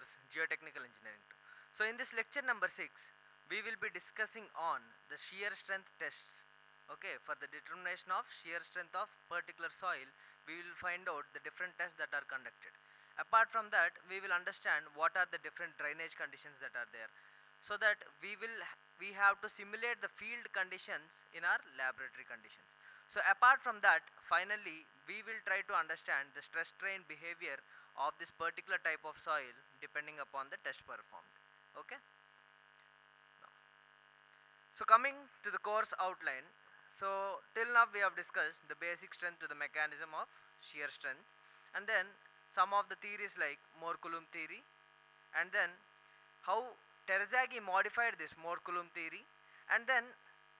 course Geotechnical Engineering 2. So in this lecture number 6 we will be discussing on the shear strength tests. Okay, for the determination of shear strength of particular soil we will find out the different tests that are conducted. Apart from that we will understand what are the different drainage conditions that are there, so that we have to simulate the field conditions in our laboratory conditions. So apart from that, finally we will try to understand the stress strain behavior of this particular type of soil depending upon the test performed. Okay, so coming to the course outline, so till now we have discussed the basic strength to the mechanism of shear strength, and then some of the theories like Mohr-Coulomb theory, and then how Terzaghi modified this Mohr-Coulomb theory, and then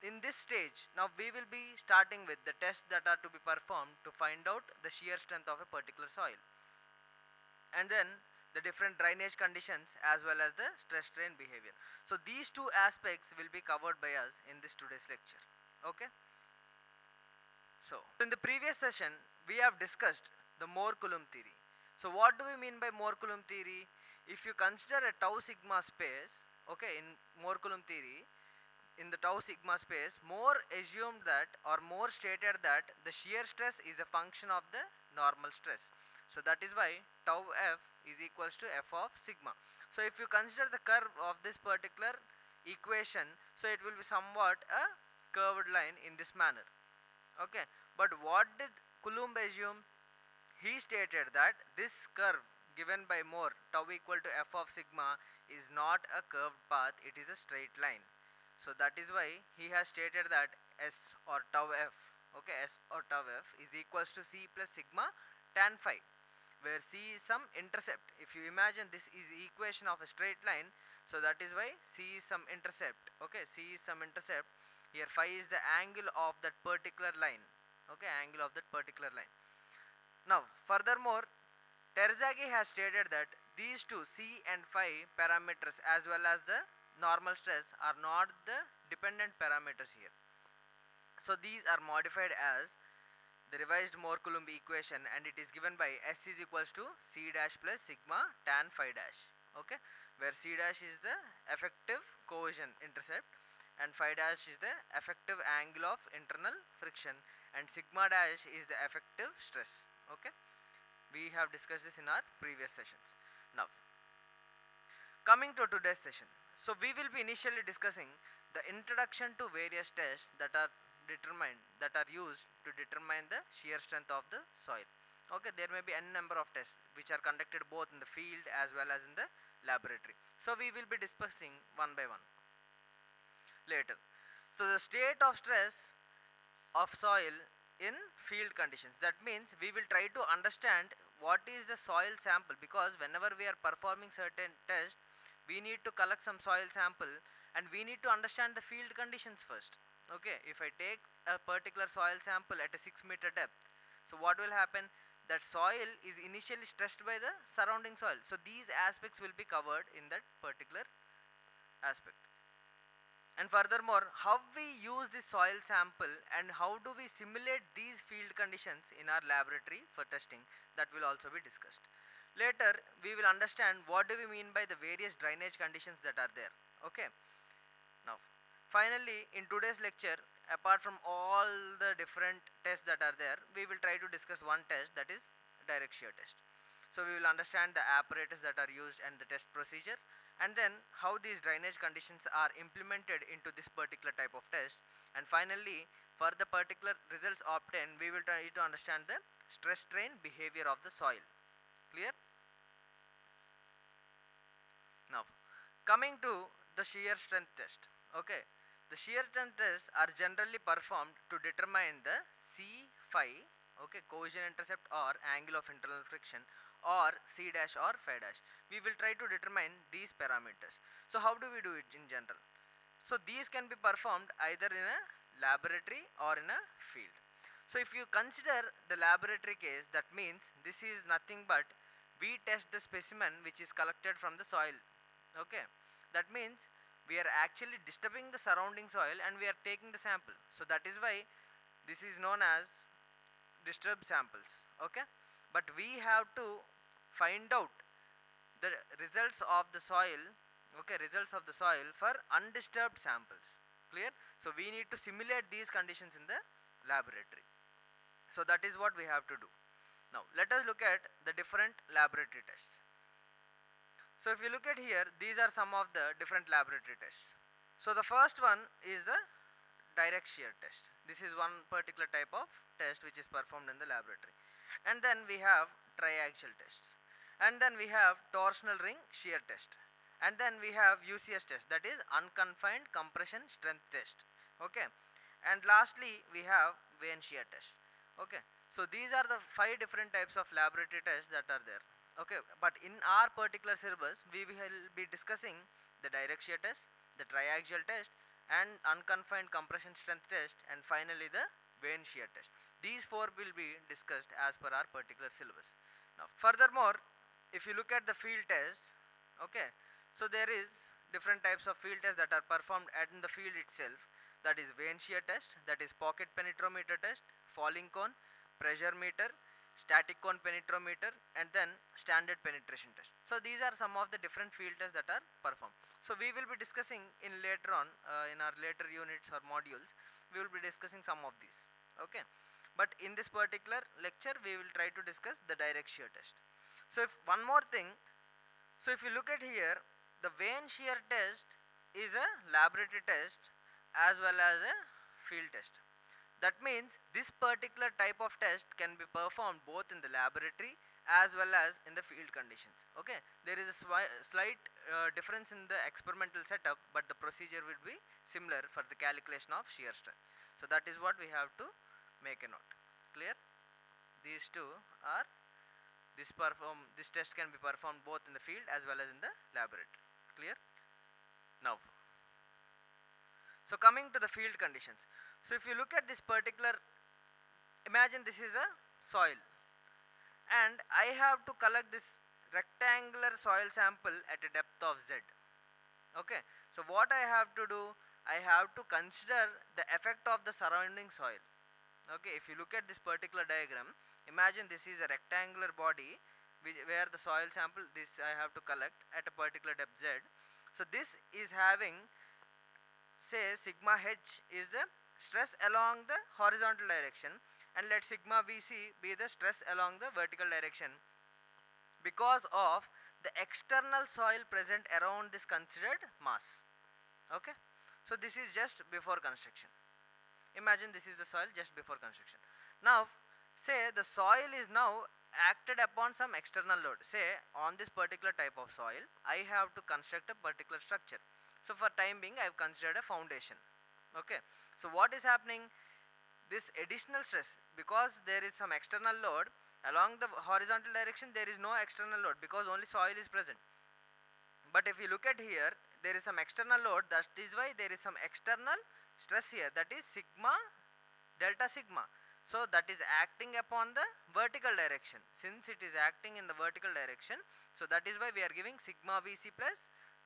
in this stage now we will be starting with the tests that are to be performed to find out the shear strength of a particular soil, and then the different drainage conditions as well as the stress strain behavior. So these two aspects will be covered by us in this today's lecture. Okay, so in the previous session we have discussed the Mohr-Coulomb theory. So what do we mean by Mohr-Coulomb theory? If you consider a tau sigma space, okay, in Mohr-Coulomb theory, in the tau sigma space, Mohr assumed that, or Mohr stated that the shear stress is a function of the normal stress. So that is why tau f is equals to f of sigma. So if you consider the curve of this particular equation, so it will be somewhat a curved line in this manner. Okay, but what did Coulomb assume? He stated that this curve given by Mohr, tau equal to f of sigma, is not a curved path, it is a straight line. So that is why he has stated that S or tau f, okay, S or tau f is equals to C plus sigma tan phi, where C is some intercept. If you imagine this is equation of a straight line, so that is why C is some intercept. Okay, C is some intercept. Here phi is the angle of that particular line. Okay, angle of that particular line. Now furthermore, Terzaghi has stated that these two C and phi parameters as well as the normal stress are not the dependent parameters here. So these are modified as the revised Mohr-Coulomb equation, and it is given by S is equals to C dash plus sigma tan phi dash. Okay, where C dash is the effective cohesion intercept and phi dash is the effective angle of internal friction and sigma dash is the effective stress. Okay, we have discussed this in our previous sessions. Now coming to today's session, so we will be initially discussing the introduction to various tests that are used to determine the shear strength of the soil. Okay, there may be n number of tests which are conducted both in the field as well as in the laboratory. So we will be discussing one by one later. So the state of stress of soil in field conditions, that means we will try to understand what is the soil sample, because whenever we are performing certain tests we need to collect some soil sample and we need to understand the field conditions first. Okay, if I take a particular soil sample at a 6-meter depth, so what will happen? That soil is initially stressed by the surrounding soil. So these aspects will be covered in that particular aspect. And furthermore, how we use this soil sample and how do we simulate these field conditions in our laboratory for testing, that will also be discussed. Later we will understand what do we mean by the various drainage conditions that are there. Okay, now finally in today's lecture, apart from all the different tests that are there, we will try to discuss one test, that is direct shear test. So we will understand the apparatus that are used and the test procedure, and then how these drainage conditions are implemented into this particular type of test, and finally for the particular results obtained we will try to understand the stress strain behavior of the soil. Clear? Now coming to the shear strength test. Okay, the shear strength tests are generally performed to determine the C phi, okay, cohesion intercept or angle of internal friction, or C dash or phi dash. We will try to determine these parameters. So how do we do it in general? So these can be performed either in a laboratory or in a field. So if you consider the laboratory case, that means this is nothing but we test the specimen which is collected from the soil. Okay, that means we are actually disturbing the surrounding soil and we are taking the sample. So that is why this is known as disturbed samples. Okay, but we have to find out the results of the soil, okay, results of the soil for undisturbed samples. Clear? So we need to simulate these conditions in the laboratory. So that is what we have to do. Now let us look at the different laboratory tests. So if you look at here, these are some of the different laboratory tests. So the first one is the direct shear test. This is one particular type of test which is performed in the laboratory. And then we have triaxial tests. And then we have torsional ring shear test. And then we have UCS test, that is unconfined compression strength test. Okay. And lastly we have Vane shear test. Okay. So these are the 5 different types of laboratory tests that are there. Okay. But in our particular syllabus we will be discussing the direct shear test, the triaxial test, and unconfined compression strength test, and finally the Vane shear test. These 4 will be discussed as per our particular syllabus. Now furthermore, if you look at the field tests, okay, so there is different types of field tests that are performed in the field itself, that is Vane shear test, that is pocket penetrometer test, falling cone, pressure meter, static cone penetrometer, and then standard penetration test. So these are some of the different field tests that are performed. So we will be discussing in later on in our later units or modules, we will be discussing some of these. Okay, but in this particular lecture we will try to discuss the direct shear test. So if one more thing, so if you look at here, the Vane shear test is a laboratory test as well as a field test. That means this particular type of test can be performed both in the laboratory as well as in the field conditions. Okay, there is a slight difference in the experimental setup, but the procedure will be similar for the calculation of shear strength. So that is what we have to make a note. Clear? These two are this test can be performed both in the field as well as in the laboratory. Clear? Now, so coming to the field conditions. So if you look at this particular, imagine this is a soil and I have to collect this rectangular soil sample at a depth of Z. Okay, so what I have to do, I have to consider the effect of the surrounding soil. Okay, if you look at this particular diagram, imagine this is a rectangular body where the soil sample, this I have to collect at a particular depth Z. So this is having, say, sigma h is the stress along the horizontal direction, and let sigma vc be the stress along the vertical direction because of the external soil present around this considered mass. Okay, so this is just before construction. Imagine this is the soil just before construction. Now say the soil is now acted upon some external load. Say on this particular type of soil I have to construct a particular structure. So for time being I have considered a foundation. Okay, so what is happening, this additional stress, because there is some external load along the horizontal direction, there is no external load because only soil is present. But if you look at here, there is some external load, that is why there is some external stress here, that is sigma delta sigma. So that is acting upon the vertical direction. Since it is acting in the vertical direction, so that is why we are giving sigma vc plus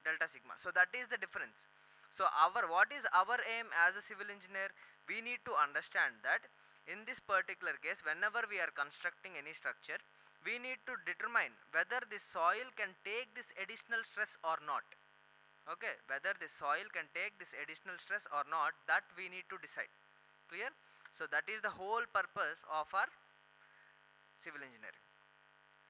delta sigma. So that is the difference. So what is our aim as a civil engineer? We need to understand that in this particular case, whenever we are constructing any structure, we need to determine whether the soil can take this additional stress or not. Okay, whether the soil can take this additional stress or not, that we need to decide. Clear? So that is the whole purpose of our civil engineering.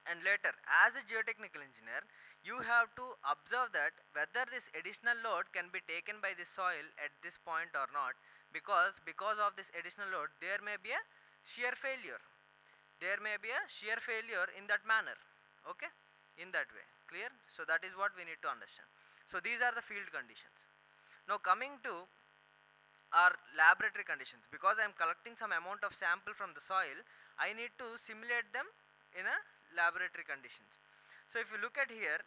And later, as a geotechnical engineer, you have to observe that whether this additional load can be taken by the soil at this point or not, because of this additional load there may be a shear failure. There may be a shear failure in that manner. Okay, in that way. Clear? So that is what we need to understand. So these are the field conditions. Now coming to our laboratory conditions, because I am collecting some amount of sample from the soil, I need to simulate them in a laboratory conditions. So if you look at here,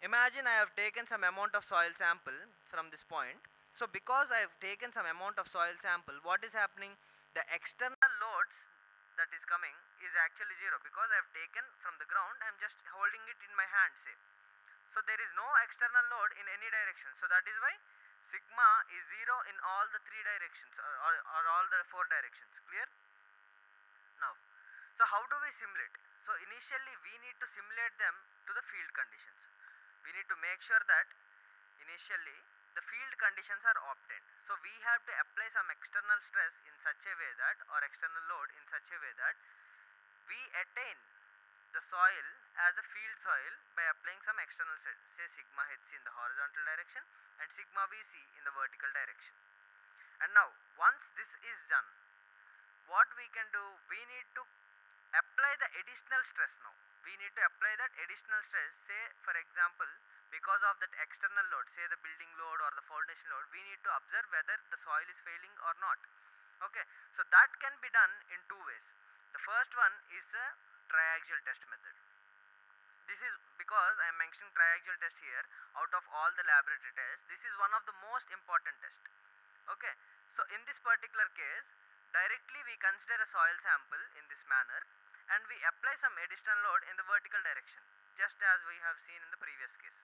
imagine I have taken some amount of soil sample from this point. So because I have taken some amount of soil sample, what is happening? The external loads that is coming is actually zero, because I have taken from the ground, I am just holding it in my hand, say. So there is no external load in any direction. So that is why sigma is zero in all the 3 directions or all the 4 directions. Clear? Now, so how do we simulate? So initially we need to simulate them to the field conditions. We need to make sure that initially the field conditions are obtained. So we have to apply some external stress in such a way that, or external load in such a way that we attain the soil as a field soil by applying some external set, say sigma hc in the horizontal direction and sigma vc in the vertical direction. And now once this is done, what we can do, we need to apply the additional stress now. We need to apply that additional stress, say for example, because of that external load, say the building load or the foundation load, we need to observe whether the soil is failing or not. Okay, so that can be done in two ways. The first one is a triaxial test method. This is because I am mentioning triaxial test here. Out of all the laboratory tests, this is one of the most important test. Okay, so in this particular case, directly we consider a soil sample in this manner and we apply some additional load in the vertical direction, just as we have seen in the previous case.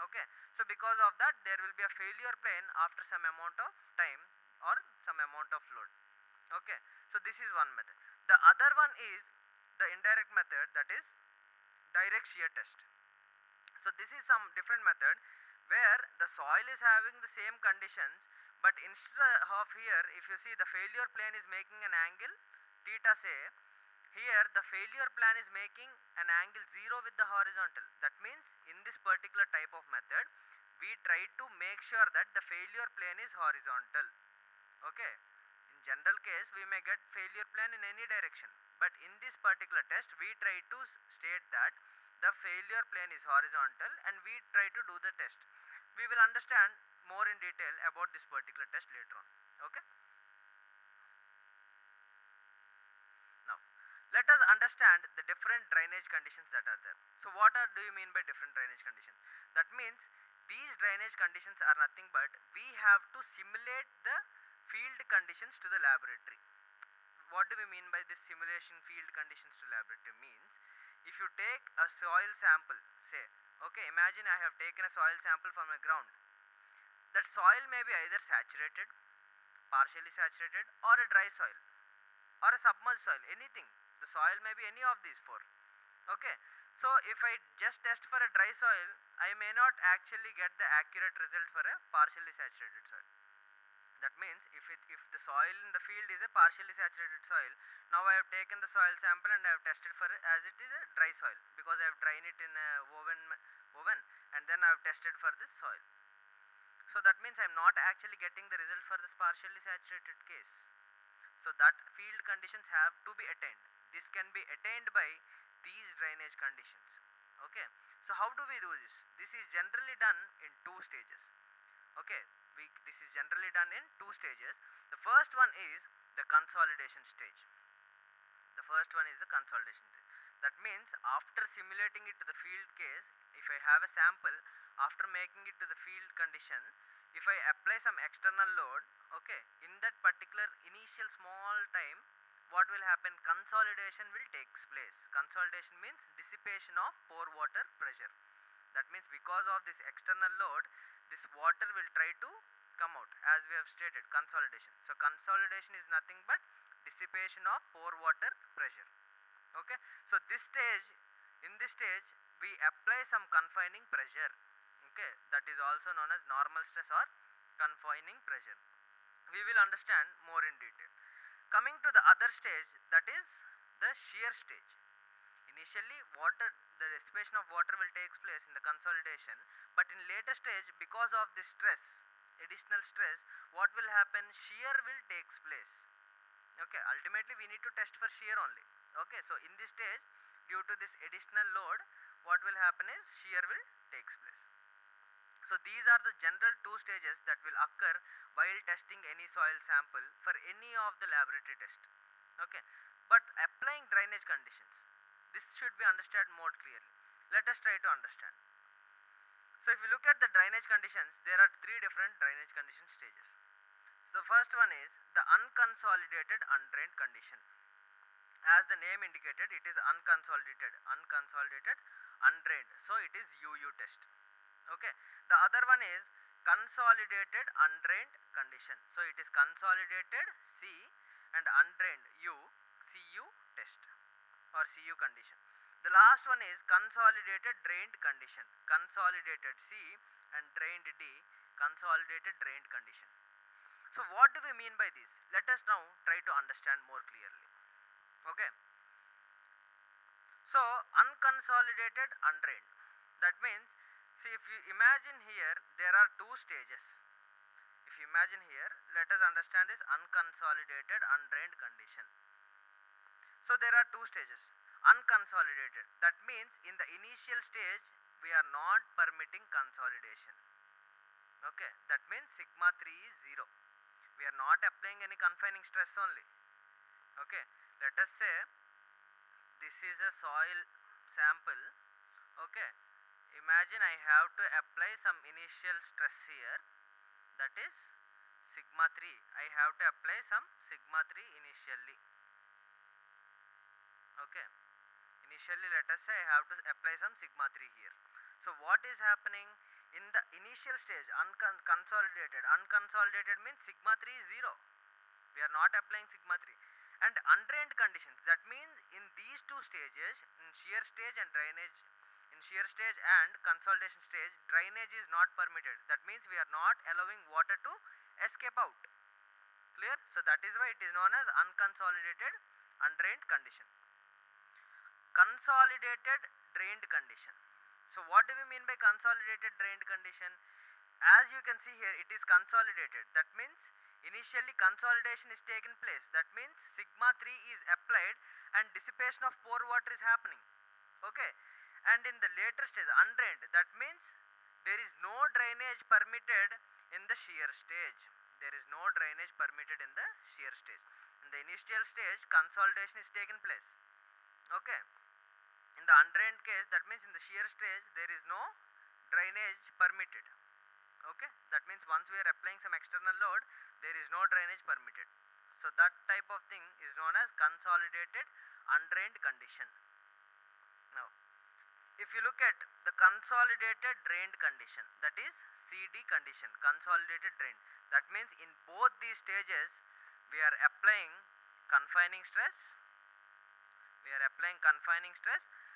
Okay, so because of that there will be a failure plane after some amount of time or some amount of load. Okay, so this is one method. The other one is the indirect method, that is direct shear test. So this is some different method where the soil is having the same conditions, but instead of here, if you see the failure plane is making an angle theta, say here the failure plane is making an angle 0 with the horizontal. That means in this particular type of method we try to make sure that the failure plane is horizontal. Okay, in general case we may get failure plane in any direction, but in this particular test we try to state that the failure plane is horizontal and we try to do the test. We will understand more in detail about this particular test later on. Okay, now let us understand the different drainage conditions that are there. So do you mean by different drainage conditions? That means these drainage conditions are nothing but we have to simulate the field conditions to the laboratory. What do we mean by this simulation field conditions to laboratory? Means if you take a soil sample, say, okay, imagine I have taken a soil sample from a ground. That soil may be either saturated, partially saturated, or a dry soil, or a submerged soil, anything. The soil may be any of these four. Okay, so if I just test for a dry soil, I may not actually get the accurate result for a partially saturated soil. That means if the soil in the field is a partially saturated soil, now I have taken the soil sample and I have tested for it as it is a dry soil, because I have dried it in a oven and then I have tested for this soil. So that means I am not actually getting the result for this partially saturated case. So that field conditions have to be attained. This can be attained by these drainage conditions. Okay, so how do we do this? This is generally done in two stages. Okay, this is generally done in two stages. The first one is the consolidation stage. The first one is the consolidation stage. That means after simulating it to the field case, if I have a sample, after making it to the field condition, if I apply some external load, okay, in that particular initial small time, what will happen? Consolidation will take place. Consolidation means dissipation of pore water pressure. That means because of this external load, this water will try to come out, as we have stated, consolidation. So consolidation is nothing but dissipation of pore water pressure. Okay, so in this stage we apply some confining pressure. Okay, that is also known as normal stress or confining pressure. We will understand more in detail. Coming to the other stage, that is the shear stage. Initially the dissipation of water will take place in the consolidation, but in later stage, because of this stress, additional stress, what will happen? Shear will take place. Okay, ultimately we need to test for shear only. Okay, so in this stage, due to this additional load, what will happen is shear will takes place. So these are the general two stages that will occur while testing any soil sample for any of the laboratory test. Okay, but applying drainage conditions, this should be understood more clearly. Let us try to understand. So if you look at the drainage conditions, there are three different drainage condition stages. So the first one is the unconsolidated undrained condition. As the name indicated, it is unconsolidated, undrained. So it is UU test. Okay. The other one is consolidated undrained condition. So it is consolidated C and undrained U, CU test. or CU condition. The last one is consolidated drained condition. Consolidated C and drained D, consolidated drained condition. So what do we mean by this? Let us now try to understand more clearly. Okay. So unconsolidated undrained. That means, see, if you imagine here, there are two stages. If you imagine here, let us understand this unconsolidated undrained condition. So there are two stages. Unconsolidated, that means in the initial stage we are not permitting consolidation. Okay, that means sigma 3 is 0. We are not applying any confining stress only. Okay, let us say this is a soil sample. Okay, imagine I have to apply some initial stress here, that is sigma 3. I have to apply some sigma 3 initially. Okay, initially let us say I have to apply some sigma 3 here. So what is happening in the initial stage? Unconsolidated means sigma 3 is 0. We are not applying sigma 3. And undrained conditions, that means in these two stages, in shear stage and drainage, in shear stage and consolidation stage, drainage is not permitted. That means we are not allowing water to escape out. Clear? So that is why it is known as unconsolidated undrained condition. Consolidated drained condition. So what do we mean by consolidated drained condition? As you can see here, it is consolidated. That means initially consolidation is taken place. That means sigma 3 is applied and dissipation of pore water is happening. Okay, and in the later stage undrained, that means there is no drainage permitted in the shear stage. There is no drainage permitted in the shear stage. In the initial stage consolidation is taken place. Okay, in the undrained case, that means in the shear stage there is no drainage permitted. Okay, that means once we are applying some external load, there is no drainage permitted. So that type of thing is known as consolidated undrained condition. Now if you look at the consolidated drained condition, that is CD condition, consolidated drained, that means in both these stages we are applying confining stress,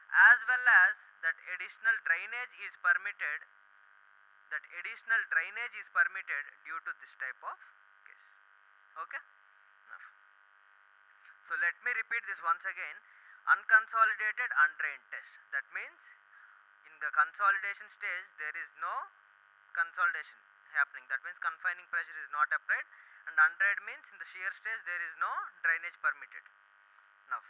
as well as that additional drainage is permitted, due to this type of case. Okay, now, so let me repeat this once again. Unconsolidated undrained test, that means in the consolidation stage there is no consolidation happening, that means confining pressure is not applied, and undrained means in the shear stage there is no drainage permitted. Now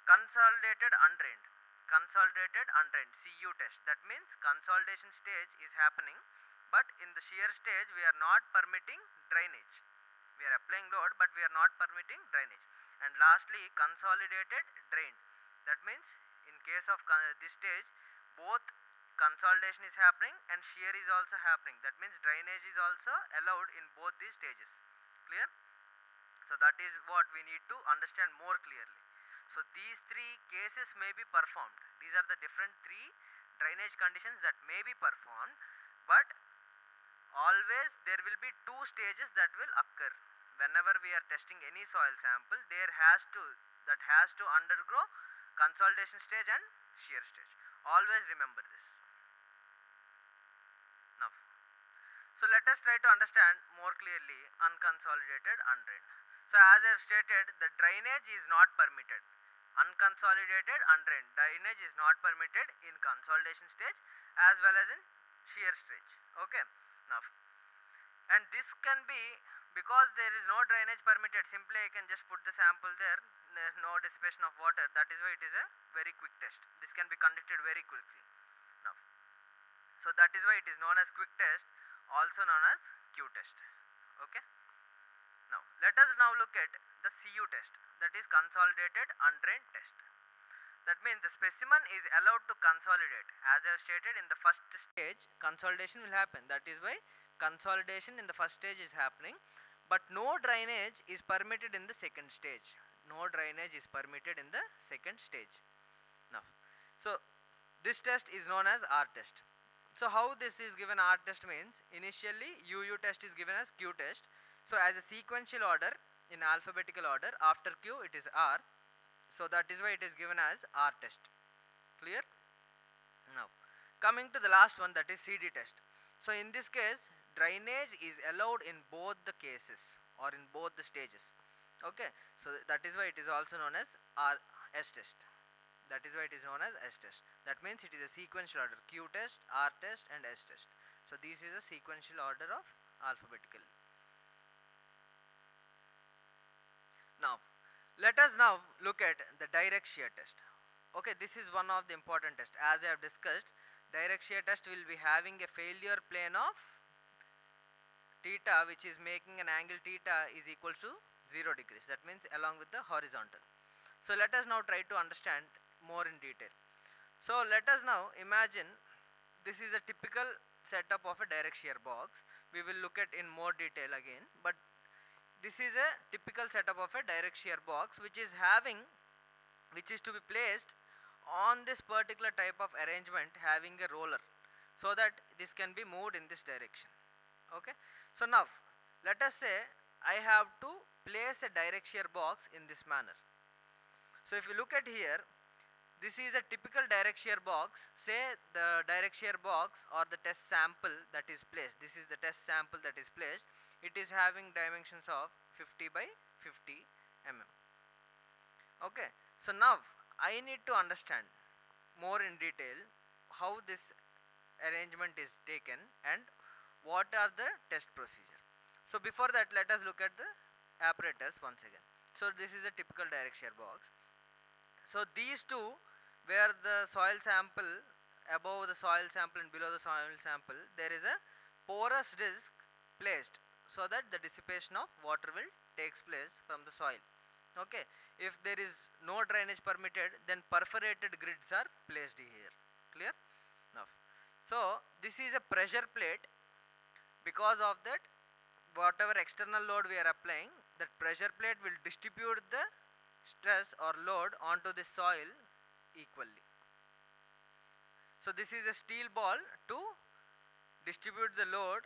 consolidated undrained CU test, that means consolidation stage is happening, but in the shear stage we are not permitting drainage. We are applying load but we are not permitting drainage. And lastly consolidated drained, that means in case of this stage both consolidation is happening and shear is also happening, that means drainage is also allowed in both these stages. Clear? So that is what we need to understand more clearly. So these three cases may be performed. These are the different three drainage conditions that may be performed, but always there will be two stages that will occur. Whenever we are testing any soil sample, that has to undergo consolidation stage and shear stage. Always remember this. Now, so let us try to understand more clearly unconsolidated undrained. So as I have stated, the drainage is not permitted. Unconsolidated undrained, drainage is not permitted in consolidation stage as well as in shear stage. Okay, now, and this can be because there is no drainage permitted, simply I can just put the sample there, no dissipation of water. That is why it is a very quick test. This can be conducted very quickly. Now, so that is why it is known as quick test, also known as Q test. Okay, now let us now look at the CU test, that is consolidated undrained test. That means the specimen is allowed to consolidate. As I have stated, in the first stage consolidation will happen, that is why consolidation in the first stage is happening, but no drainage is permitted in the second stage. No drainage is permitted in the second stage. Now, so this test is known as R test. So how this is given R test means, initially UU test is given as Q test. So as a sequential order in alphabetical order, after Q it is R, So that is why it is given as R test. Clear? Now coming to the last one, that is CD test. So in this case drainage is allowed in both the cases or in both the stages. Okay, so that is why it is also known as S test. That is why it is known as S test. That means it is a sequential order: Q test, R test and S test. So this is a sequential order of alphabetical. Now let us now look at the direct shear test. Okay, this is one of the important tests. As I have discussed, direct shear test will be having a failure plane of theta, which is making an angle theta is equal to 0 degrees. That means along with the horizontal. So let us now try to understand more in detail. So let us now imagine this is a typical setup of a direct shear box. We will look at in more detail again, but this is a typical setup of a direct shear box which is to be placed on this particular type of arrangement having a roller, so that this can be moved in this direction. Okay, so now let us say I have to place a direct shear box in this manner. So if you look at here, this is a typical direct shear box. Say the direct shear box or the test sample that is placed, this is the test sample that is placed, it is having dimensions of 50 by 50 mm. Okay, so now I need to understand more in detail how this arrangement is taken and what are the test procedure. So before that, let us look at the apparatus once again. So this is a typical direct shear box. So these two, where the soil sample, above the soil sample and below the soil sample, there is a porous disc placed, so that the dissipation of water will takes place from the soil. Okay, if there is no drainage permitted, then perforated grids are placed here. Clear? Now, so this is a pressure plate. Because of that, whatever external load we are applying, that pressure plate will distribute the stress or load onto the soil equally. So this is a steel ball to distribute the load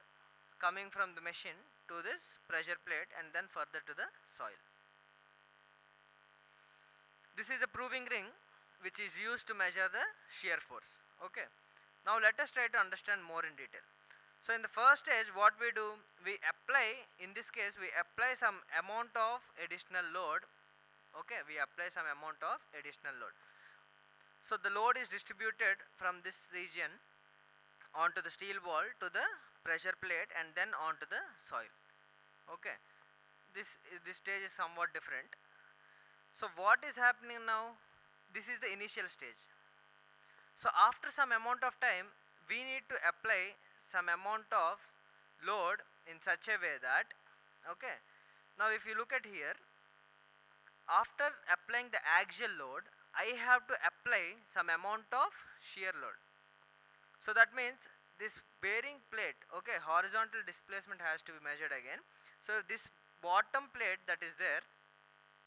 coming from the machine to this pressure plate and then further to the soil. This is a proving ring which is used to measure the shear force. Okay, now let us try to understand more in detail. So in the first stage, what we do, we apply, in this case we apply some amount of additional load. Okay, we apply some amount of additional load. So the load is distributed from this region onto the steel ball to the pressure plate and then onto the soil. Okay, this stage is somewhat different. So what is happening now? This is the initial stage. So after some amount of time, we need to apply some amount of load in such a way that, okay, now if you look at here, after applying the axial load, I have to apply some amount of shear load. So that means this bearing plate, okay, horizontal displacement has to be measured again. So this bottom plate that is there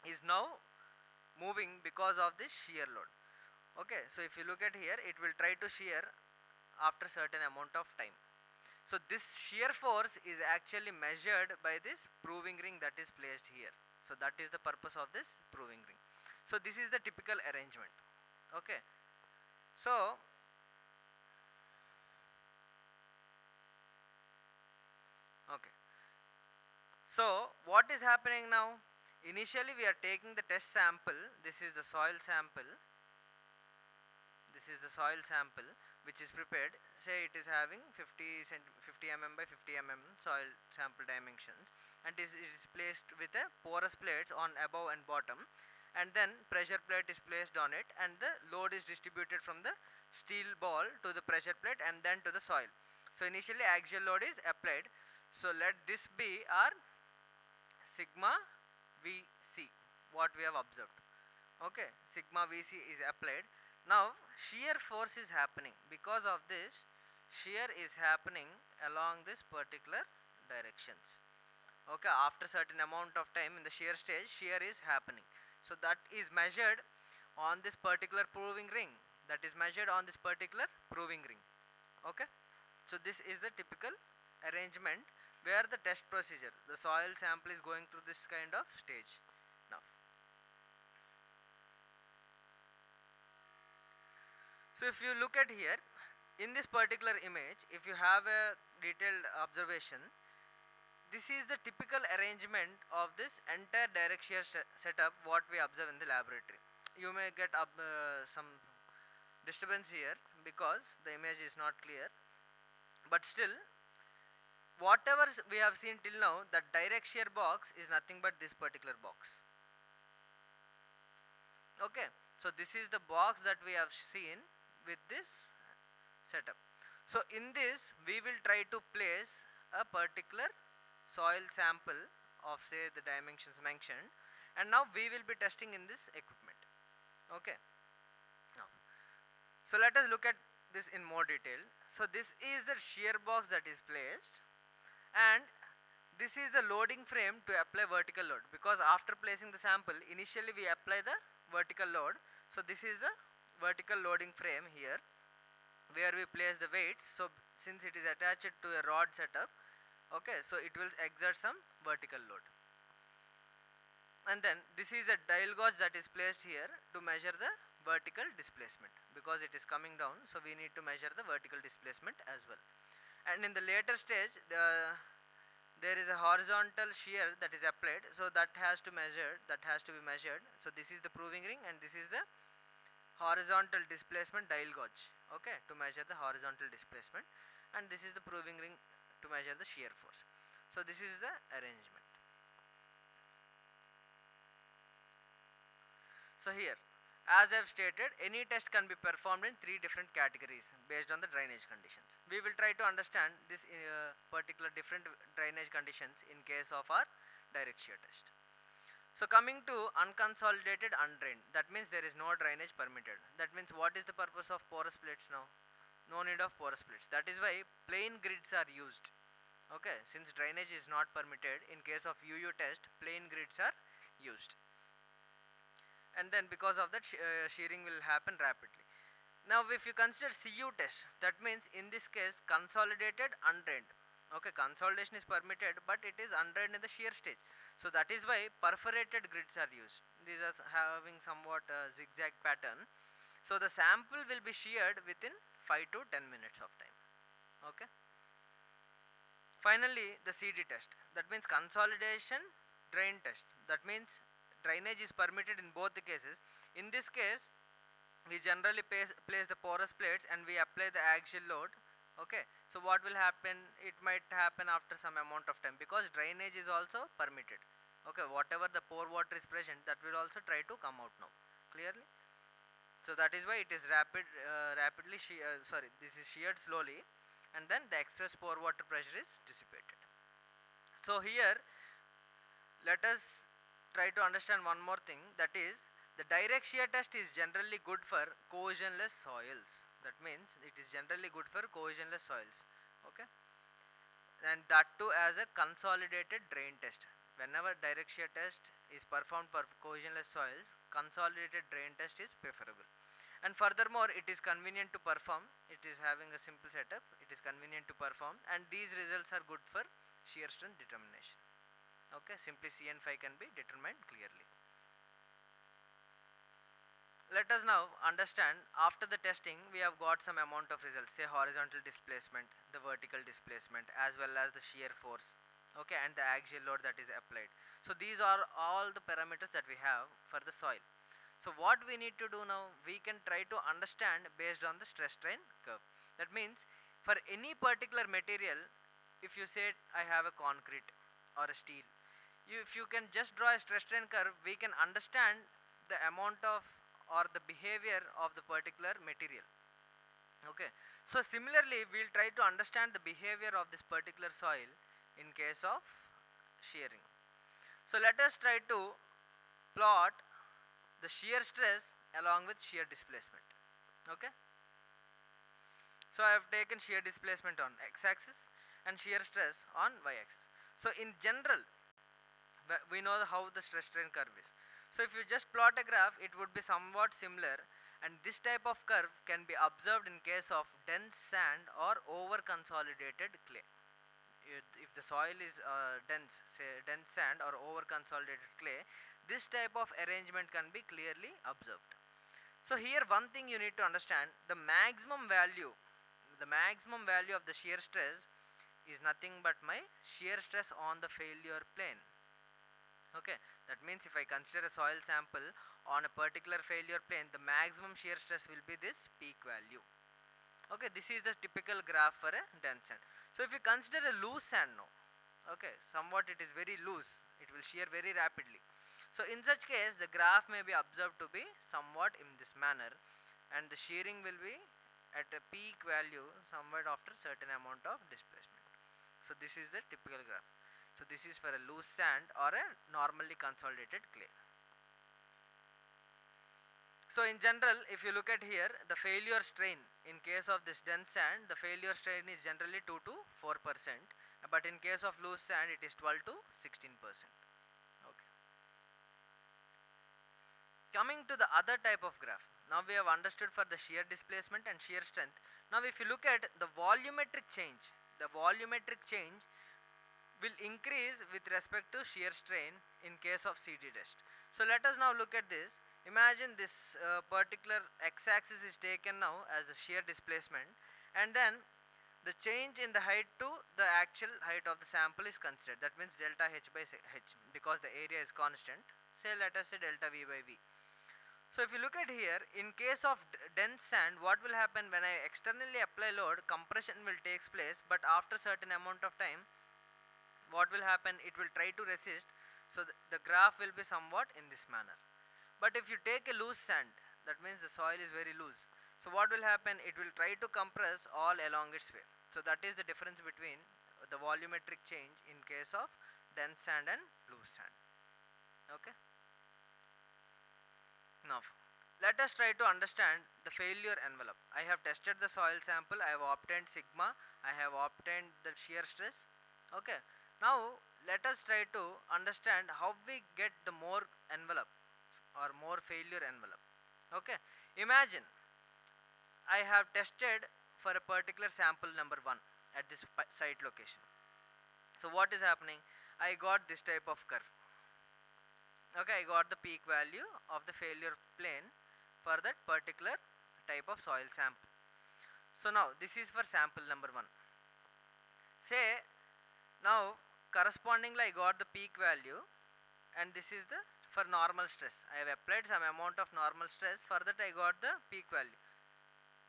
is now moving because of this shear load. Okay, so if you look at here, it will try to shear after certain amount of time. So this shear force is actually measured by this proving ring that is placed here. So that is the purpose of this proving ring. So this is the typical arrangement. Okay, so what is happening now? Initially we are taking the test sample. This is the soil sample. This is the soil sample which is prepared. Say it is having 50 mm by 50 mm soil sample dimensions, and it is placed with a porous plates on above and bottom, and then pressure plate is placed on it, and the load is distributed from the steel ball to the pressure plate and then to the soil. So initially axial load is applied. So let this be our sigma Vc, what we have observed. Okay, sigma Vc is applied. Now shear force is happening. Because of this, shear is happening along this particular directions. Okay, after certain amount of time in the shear stage, shear is happening. So that is measured on this particular proving ring. That is measured on this particular proving ring. Okay, so this is the typical arrangement where the test procedure, the soil sample is going through this kind of stage. Now So if you look at here, in this particular image, if you have a detailed observation, this is the typical arrangement of this entire direct shear setup what we observe in the laboratory. You may get some disturbance here because the image is not clear, but still whatever we have seen till now, that direct shear box is nothing but this particular box. Okay, so this is the box that we have seen with this setup. So in this we will try to place a particular soil sample of say the dimensions mentioned, and now we will be testing in this equipment. Okay, now so let us look at this in more detail. So this is the shear box that is placed, and this is the loading frame to apply vertical load, because after placing the sample initially we apply the vertical load. So this is the vertical loading frame here where we place the weights. So since it is attached to a rod setup, okay, so it will exert some vertical load. And then this is a dial gauge that is placed here to measure the vertical displacement, because it is coming down, so we need to measure the vertical displacement as well. And in the later stage there is a horizontal shear that is applied, so that has to be measured. So this is the proving ring and this is the horizontal displacement dial gauge, okay, to measure the horizontal displacement, and this is the proving ring to measure the shear force. So this is the arrangement. So here, as I have stated, any test can be performed in 3 different categories based on the drainage conditions. We will try to understand this particular different drainage conditions in case of our direct shear test. So coming to unconsolidated undrained, that means there is no drainage permitted. That means what is the purpose of porous plates now? No need of porous plates. That is why plain grids are used. Okay, since drainage is not permitted, in case of UU test, plain grids are used. And then because of that shearing will happen rapidly. Now if you consider CU test, that means in this case consolidated undrained. Okay, consolidation is permitted but it is undrained in the shear stage. So that is why perforated grids are used. These are having somewhat zigzag pattern. So the sample will be sheared within 5 to 10 minutes of time. Okay. Finally the CD test, that means consolidation drain test. That means drainage is permitted in both the cases. In this case we generally place the porous plates and we apply the axial load. Okay, so what will happen, it might happen after some amount of time, because drainage is also permitted. Okay, whatever the pore water is present, that will also try to come out now clearly. So that is why it is this is sheared slowly, and then the excess pore water pressure is dissipated. So here let us try to understand one more thing, that is the direct shear test is generally good for cohesionless soils. That means it is generally good for cohesionless soils. Okay, and that too as a consolidated drain test. Whenever direct shear test is performed for cohesionless soils, consolidated drain test is preferable. And furthermore it is convenient to perform, it is having a simple setup, it is convenient to perform, and these results are good for shear strength determination. Okay, simply C and phi can be determined clearly. Let us now understand, after the testing we have got some amount of results, say horizontal displacement, the vertical displacement, as well as the shear force, okay, and the axial load that is applied. So these are all the parameters that we have for the soil. So what we need to do now, we can try to understand based on the stress strain curve. That means for any particular material, if you say I have a concrete or a steel, if you can just draw a stress strain curve, we can understand the amount of or the behavior of the particular material. Okay, so similarly we will try to understand the behavior of this particular soil in case of shearing. So let us try to plot the shear stress along with shear displacement. Okay, so I have taken shear displacement on x axis and shear stress on y axis. So in general we know how the stress strain curve is. So if you just plot a graph, it would be somewhat similar, and this type of curve can be observed in case of dense sand or over consolidated clay. If the soil is dense, say dense sand or over consolidated clay, this type of arrangement can be clearly observed. So here one thing you need to understand, the maximum value of the shear stress is nothing but my shear stress on the failure plane. Okay, that means if I consider a soil sample on a particular failure plane, the maximum shear stress will be this peak value. Okay, this is the typical graph for a dense sand. So if you consider a loose sand now, okay, somewhat it is very loose, it will shear very rapidly. So in such case the graph may be observed to be somewhat in this manner, and the shearing will be at a peak value somewhat after certain amount of displacement. So this is the typical graph. So this is for a loose sand or a normally consolidated clay. So in general, if you look at here, the failure strain in case of this dense sand, the failure strain is generally 2 to 4%, but in case of loose sand it is 12 to 16%. Okay. Coming to the other type of graph, now we have understood for the shear displacement and shear strength. Now if you look at the volumetric change will increase with respect to shear strain in case of CD test. So let us now look at this. Imagine this particular x-axis is taken now as the shear displacement, and then the change in the height to the actual height of the sample is considered. That means delta h by h, because the area is constant. Say let us say delta v by v. So if you look at here, in case of dense sand, what will happen when I externally apply load, compression will take place, but after certain amount of time, what will happen, it will try to resist. So the graph will be somewhat in this manner. But if you take a loose sand, that means the soil is very loose, so what will happen, it will try to compress all along its way. So that is the difference between the volumetric change in case of dense sand and loose sand. Okay. Now let us try to understand the failure envelope. I have tested the soil sample, I have obtained sigma, I have obtained the shear stress. Okay. Now let us try to understand how we get the more envelope or more failure envelope. Okay, imagine I have tested for a particular sample number 1 at this site location. So what is happening, I got this type of curve. Okay, I got the peak value of the failure plane for that particular type of soil sample. So now this is for sample number 1. Say now correspondingly I got the peak value, and this is the for normal stress. I have applied some amount of normal stress, for that I got the peak value.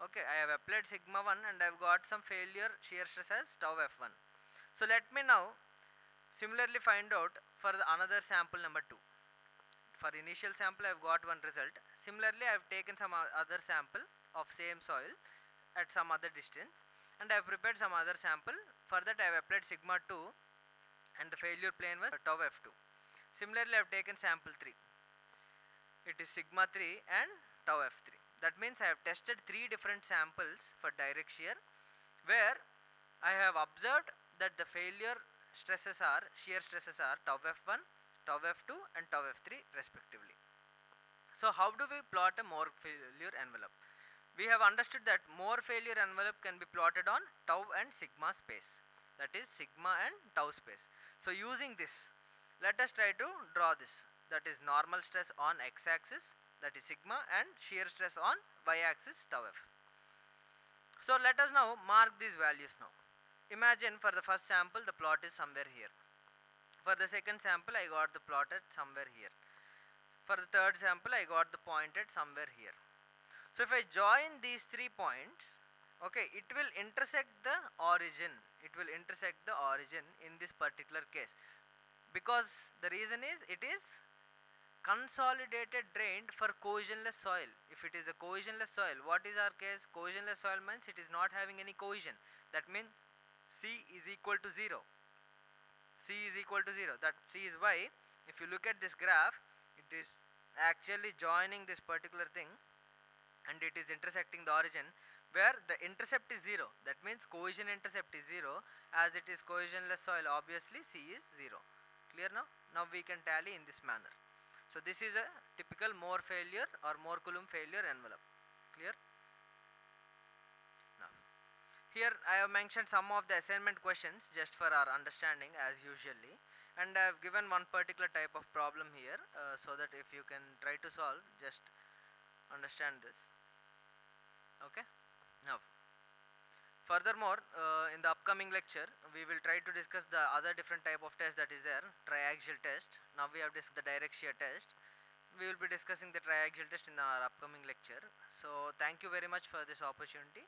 Okay, I have applied sigma 1 and I have got some failure shear stress as tau f1. So let me now similarly find out for the another sample number 2. For initial sample I have got one result. Similarly I have taken some other sample of same soil at some other distance, and I have prepared some other sample. For that I have applied sigma 2 and the failure plane was tau f2. Similarly I have taken sample 3, it is sigma 3 and tau f3. That means I have tested 3 different samples for direct shear, where I have observed that the failure stresses are, shear stresses are tau f1, tau f2 and tau f3 respectively. So how do we plot a more failure envelope? We have understood that more failure envelope can be plotted on tau and sigma space, that is sigma and tau space. So using this, let us try to draw this, that is normal stress on x-axis, that is sigma, and shear stress on y-axis tau f. So let us now mark these values now. Imagine for the first sample the plot is somewhere here. For the second sample I got the plot at somewhere here. For the third sample I got the point at somewhere here. So if I join these 3 points, okay, it will intersect the origin. It will intersect the origin in this particular case, because the reason is it is consolidated drained for cohesionless soil. If it is a cohesionless soil, what is our case? Cohesionless soil means it is not having any cohesion. That means C is equal to 0. C is equal to 0. That C is why if you look at this graph, it is actually joining this particular thing and it is intersecting the origin, where the intercept is 0. That means cohesion intercept is 0. As it is cohesionless soil, obviously C is 0. Clear now? Now we can tally in this manner. So this is a typical more failure or more Coulomb failure envelope. Clear? Now here I have mentioned some of the assignment questions just for our understanding as usually, and I have given one particular type of problem here, so that if you can try to solve, just understand this. Okay. Now, furthermore, in the upcoming lecture, we will try to discuss the other different type of test that is there, triaxial test. Now we have discussed the direct shear test. We will be discussing the triaxial test in our upcoming lecture. So thank you very much for this opportunity.